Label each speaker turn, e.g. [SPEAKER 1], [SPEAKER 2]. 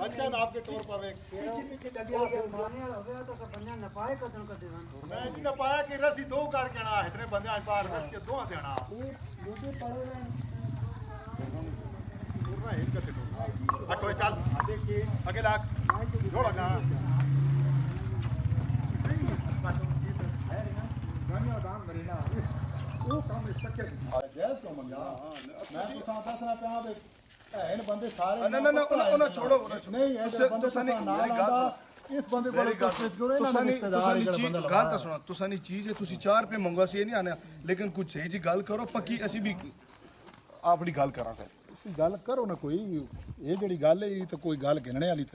[SPEAKER 1] बच्चा तो आपके टोर पावे मैं जी ना पाया कि रसी दो करके ना इतने बंदे आज बाहर रस के दो देना एक कथे हटो चल आगे लाग जो लगा जैस क्यों मंगा मैं तो साथ दसना पिया इन बंदे सारे
[SPEAKER 2] ना छोड़ो
[SPEAKER 1] नहीं तुसा नहीं मेरी गल इस बंदे को
[SPEAKER 2] तुसा नहीं गल तो सुनो तुसा नहीं चीज है तुसी 4 रुपए मंगवा सी नहीं आने लेकिन कुछ सही जी गल करो पक्की असी भी अपनी गल करा फिर
[SPEAKER 1] गल करो ना कोई ये जेड़ी गल है तो कोई गल गिनने वाली